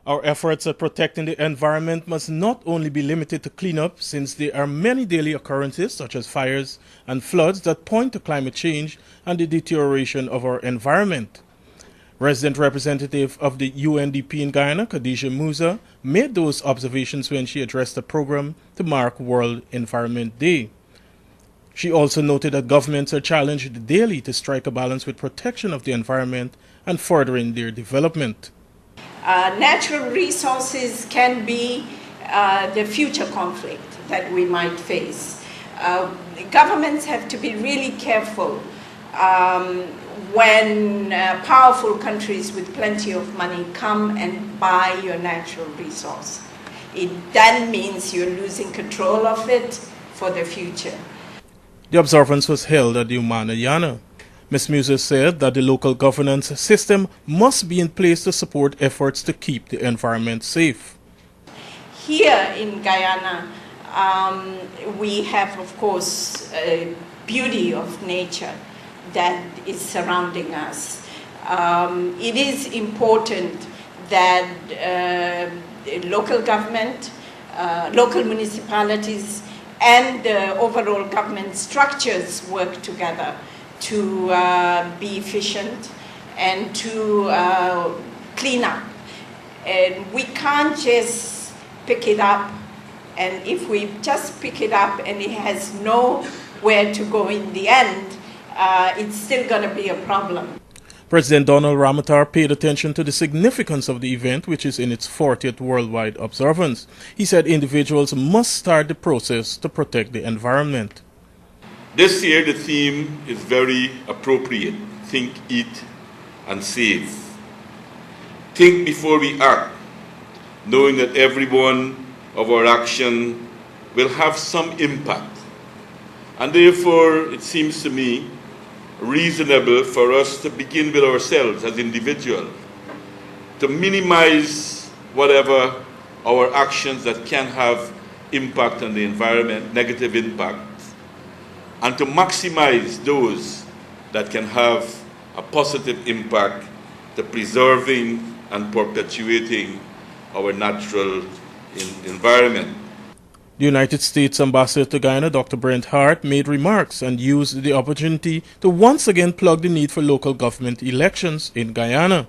Our efforts at protecting the environment must not only be limited to cleanup, since there are many daily occurrences such as fires and floods that point to climate change and the deterioration of our environment. Resident representative of the UNDP in Guyana, Khadija Musa, made those observations when she addressed the program to mark World Environment Day. She also noted that governments are challenged daily to strike a balance with protection of the environment and furthering their development. Natural resources can be the future conflict that we might face. Governments have to be really careful when powerful countries with plenty of money come and buy your natural resource. It then means you're losing control of it for the future. The observance was held at the Umana, Yana. Ms. Musa said that the local governance system must be in place to support efforts to keep the environment safe. Here in Guyana, we have, of course, a beauty of nature that is surrounding us. It is important that local government, local municipalities, and overall government structures work together to be efficient and to clean up. And we can't just pick it up, and if we just pick it up and it has nowhere to go in the end, it's still going to be a problem. President Donald Ramatar paid attention to the significance of the event, which is in its 40th worldwide observance. He said individuals must start the process to protect the environment. This year the theme is very appropriate: think, eat, and save. Think before we act, knowing that every one of our action will have some impact. And therefore, it seems to me reasonable for us to begin with ourselves as individuals, to minimize whatever our actions that can have impact on the environment, negative impact, and to maximize those that can have a positive impact to preserving and perpetuating our natural environment. The United States Ambassador to Guyana, Dr. Brent Hart, made remarks and used the opportunity to once again plug the need for local government elections in Guyana.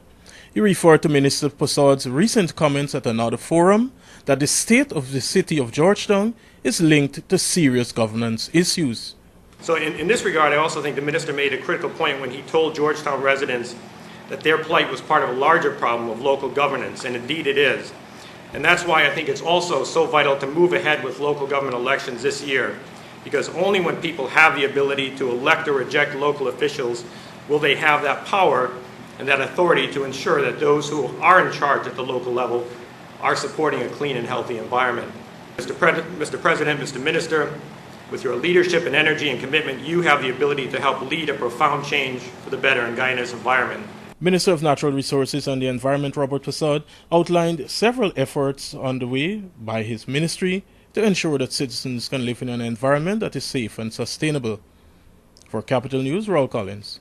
He referred to Minister Possad's recent comments at another forum that the state of the city of Georgetown is linked to serious governance issues. So in this regard, I also think the minister made a critical point when he told Georgetown residents that their plight was part of a larger problem of local governance, and indeed it is. And that's why I think it's also so vital to move ahead with local government elections this year, because only when people have the ability to elect or reject local officials will they have that power and that authority to ensure that those who are in charge at the local level are supporting a clean and healthy environment. Mr. President, Mr. Minister, with your leadership and energy and commitment, you have the ability to help lead a profound change for the better in Guyana's environment. Minister of Natural Resources and the Environment, Robert Possad, outlined several efforts underway by his ministry to ensure that citizens can live in an environment that is safe and sustainable. For Capital News, Raul Collins.